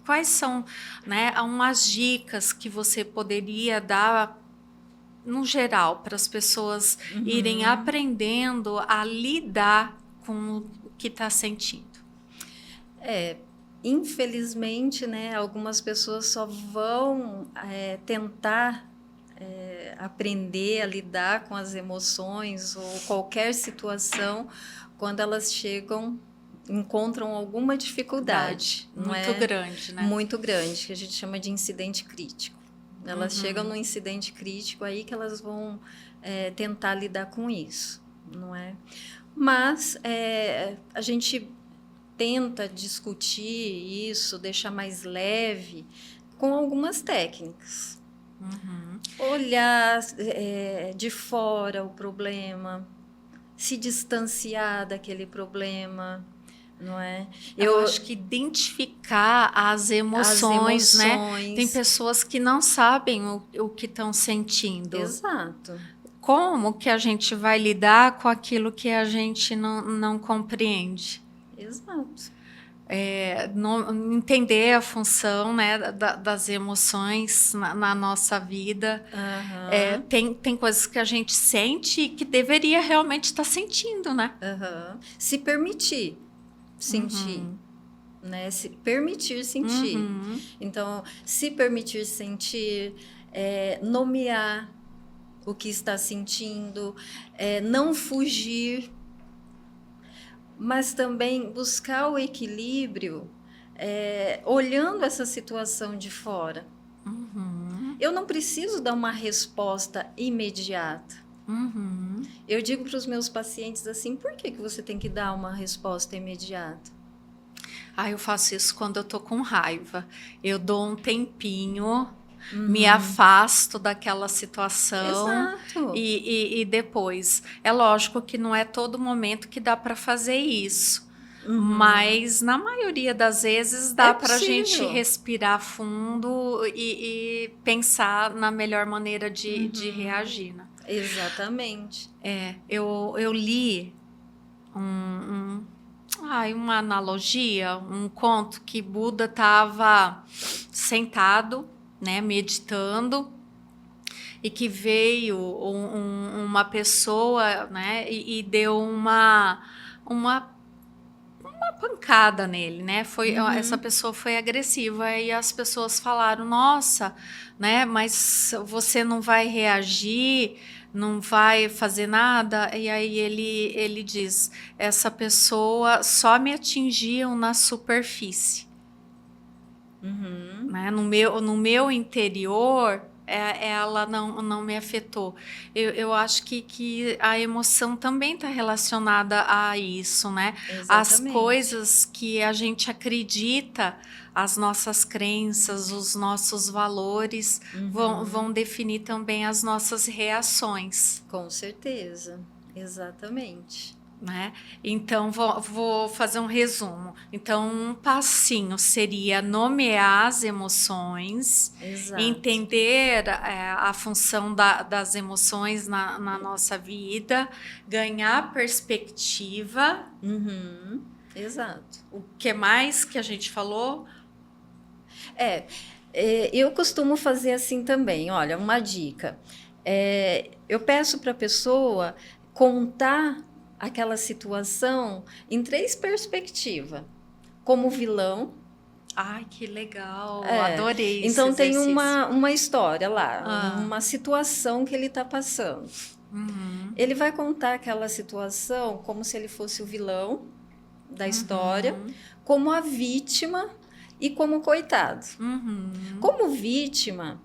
quais são, né, umas dicas que você poderia dar, no geral, para as pessoas irem aprendendo a lidar com o que está sentindo? Infelizmente, né, algumas pessoas só vão tentar aprender a lidar com as emoções ou qualquer situação quando elas encontram alguma dificuldade. Muito grande, né? Muito grande, que a gente chama de incidente crítico. Elas chegam no incidente crítico aí que elas vão tentar lidar com isso, não é? Mas a gente tenta discutir isso, deixar mais leve com algumas técnicas. Olhar de fora o problema, se distanciar daquele problema, não é? Eu acho que identificar as emoções, né? Tem pessoas que não sabem o que estão sentindo. Exato. Como que a gente vai lidar com aquilo que a gente não compreende? Exato. Entender a função, né, das emoções na nossa vida. Tem coisas que a gente sente e que deveria realmente estar sentindo, né? Se permitir sentir, né? Se permitir sentir. Então, se permitir sentir, nomear o que está sentindo, não fugir, mas também buscar o equilíbrio, olhando essa situação de fora. Eu não preciso dar uma resposta imediata. Eu digo para os meus pacientes assim, por que você tem que dar uma resposta imediata? Eu faço isso quando eu tô com raiva. Eu dou um tempinho, me afasto daquela situação. Exato. E depois. É lógico que não é todo momento que dá para fazer isso. Mas na maioria das vezes dá para a gente respirar fundo e pensar na melhor maneira de reagir. Né? Exatamente. Eu li uma analogia, um conto que Buda estava sentado, né, meditando, e que veio uma pessoa, né, e deu uma pancada nele, né? Essa pessoa foi agressiva e as pessoas falaram: nossa, né? Mas você não vai reagir, não vai fazer nada? E aí ele diz: essa pessoa só me atingiu na superfície, né? No meu interior. Ela não me afetou. Eu acho que a emoção também está relacionada a isso, né? Exatamente. As coisas que a gente acredita, as nossas crenças, os nossos valores vão definir também as nossas reações. Com certeza, exatamente. Né? Então, vou fazer um resumo. Então, um passinho seria nomear as emoções, entender a função das emoções na nossa vida, ganhar perspectiva. Exato. O que mais que a gente falou? Eu costumo fazer assim também. Olha, uma dica. Eu peço para a pessoa contar aquela situação em 3 perspectivas. Como vilão. Ai, que legal! Adorei esse Então tem exercício. uma história lá, uma situação que ele está passando. Ele vai contar aquela situação como se ele fosse o vilão da história, como a vítima e como coitado. Como vítima,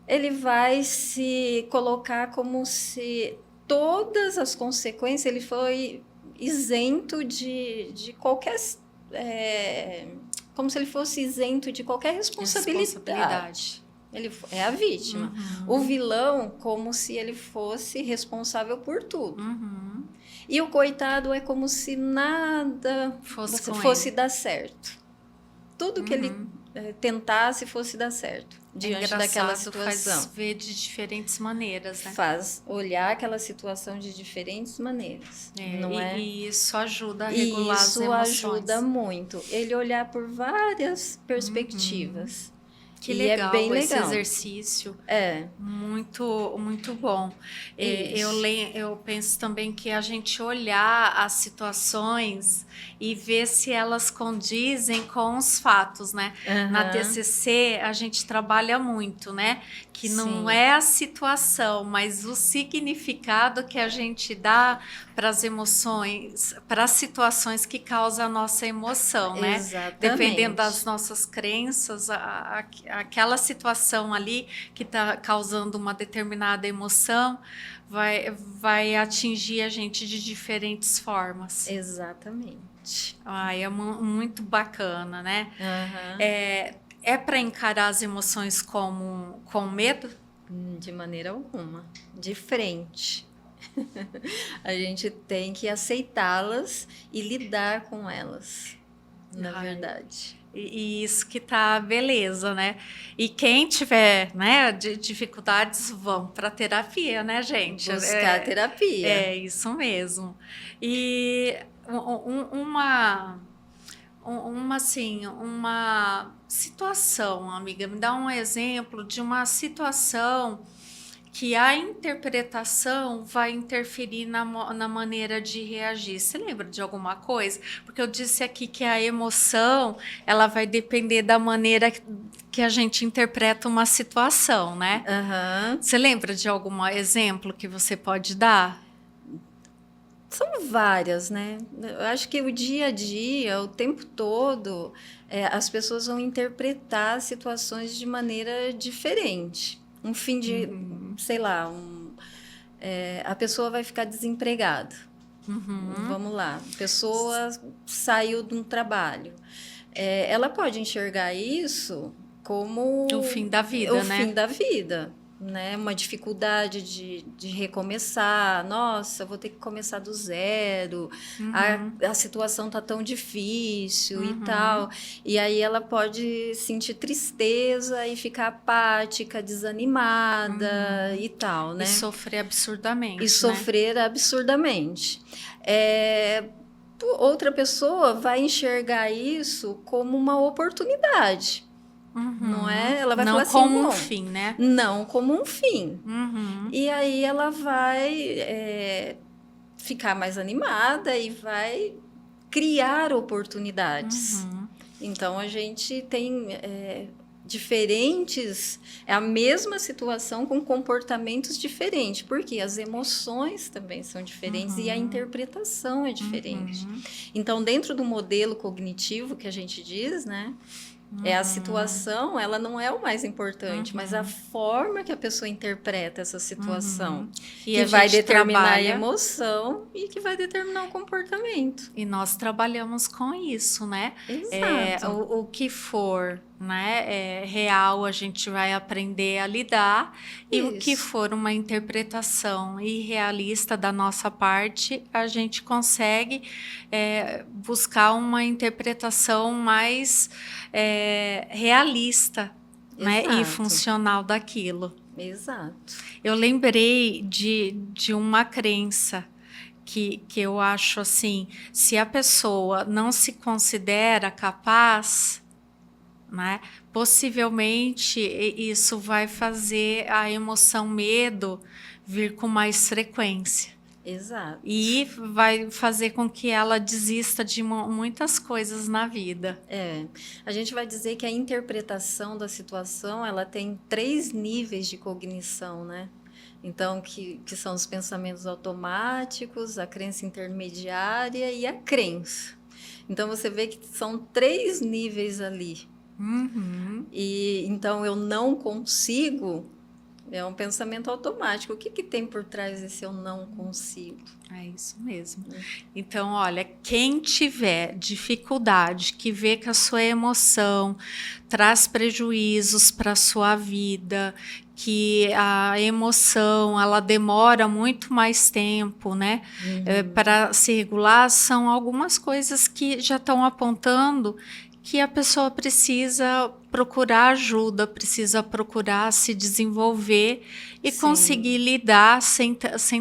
ele vai se colocar como se todas as consequências, ele foi isento de qualquer... como se ele fosse isento de qualquer responsabilidade. Ele é a vítima. O vilão, como se ele fosse responsável por tudo. E o coitado é como se nada fosse dar certo. Tudo que ele tentasse fosse dar certo diante daquela situação. Faz ver de diferentes maneiras, né? Faz olhar aquela situação de diferentes maneiras. E isso ajuda a regular as emoções. Isso ajuda muito. Ele olhar por várias perspectivas. Que legal, esse exercício. Muito, muito bom. Eu penso também que a gente olhar as situações e ver se elas condizem com os fatos, né? Na TCC, a gente trabalha muito, né? Que Sim. não é a situação, mas o significado que a gente dá para as emoções, para as situações que causam a nossa emoção, né? Exatamente. Dependendo das nossas crenças, aquela situação ali que está causando uma determinada emoção vai atingir a gente de diferentes formas. Exatamente. É muito bacana, né? Uhum. É para encarar as emoções com medo? De maneira alguma. De frente. A gente tem que aceitá-las e lidar com elas, na verdade. E isso que tá beleza, né? E quem tiver, né, dificuldades, vão para terapia, né, gente? Buscar terapia. É isso mesmo. E uma situação, amiga, me dá um exemplo de uma situação que a interpretação vai interferir na maneira de reagir. Você lembra de alguma coisa? Porque eu disse aqui que a emoção, ela vai depender da maneira que a gente interpreta uma situação, né? Uhum. Você lembra de algum exemplo que você pode dar? São várias, né? Eu acho que o dia a dia, o tempo todo, as pessoas vão interpretar situações de maneira diferente. Um fim de, sei lá, a pessoa vai ficar desempregada. Vamos lá, a pessoa saiu de um trabalho. Ela pode enxergar isso como O fim da vida, o né? fim da vida, né? Uma dificuldade de recomeçar. Nossa, vou ter que começar do zero. A situação tá tão difícil e tal. E aí ela pode sentir tristeza e ficar apática, desanimada e tal, né? E sofrer absurdamente. E sofrer absurdamente. Outra pessoa vai enxergar isso como uma oportunidade. Não é? Ela vai não falar assim, como bom, um fim, né? não como um fim. E aí ela vai ficar mais animada e vai criar oportunidades. Então a gente tem diferentes, é a mesma situação com comportamentos diferentes, porque as emoções também são diferentes e a interpretação é diferente. Então, dentro do modelo cognitivo que a gente diz, né? A situação, ela não é o mais importante, mas a forma que a pessoa interpreta essa situação, que vai determinar a emoção e que vai determinar o comportamento. E nós trabalhamos com isso, né? Exato. O que for, né, real, a gente vai aprender a lidar, e o que for uma interpretação irrealista da nossa parte, a gente consegue buscar uma interpretação mais realista, né, e funcional daquilo. Exato. Eu lembrei de uma crença que eu acho assim, se a pessoa não se considera capaz, né, possivelmente isso vai fazer a emoção medo vir com mais frequência. Exato. E vai fazer com que ela desista de muitas coisas na vida. A gente vai dizer que a interpretação da situação, ela tem 3 níveis de cognição, né? Então, que são os pensamentos automáticos, a crença intermediária e a crença. Então, você vê que são 3 níveis ali. E então, eu não consigo... É um pensamento automático. O que tem por trás desse eu não consigo? É isso mesmo. Então, olha, quem tiver dificuldade, que vê que a sua emoção traz prejuízos para a sua vida, que a emoção ela demora muito mais tempo, né, para se regular, são algumas coisas que já estão apontando que a pessoa precisa procurar ajuda, precisa procurar se desenvolver e conseguir lidar sem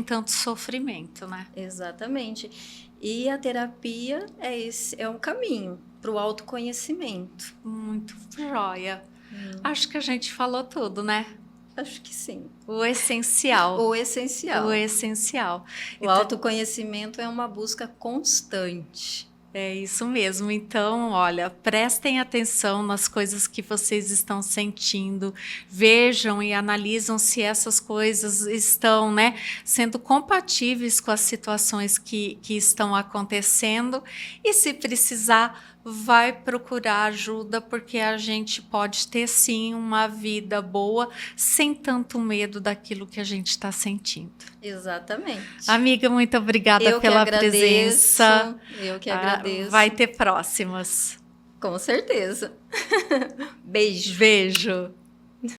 tanto sofrimento, né? Exatamente. E a terapia é um caminho para o autoconhecimento. Muito joia. Acho que a gente falou tudo, né? Acho que sim. O essencial. O essencial. O essencial. O autoconhecimento é uma busca constante. É isso mesmo. Então, olha, prestem atenção nas coisas que vocês estão sentindo, vejam e analisam se essas coisas estão, né, sendo compatíveis com as situações que estão acontecendo, e se precisar, vai procurar ajuda, porque a gente pode ter sim uma vida boa sem tanto medo daquilo que a gente está sentindo. Exatamente. Amiga, muito obrigada pela presença. Eu que agradeço. Vai ter próximas. Com certeza. Beijo. Beijo.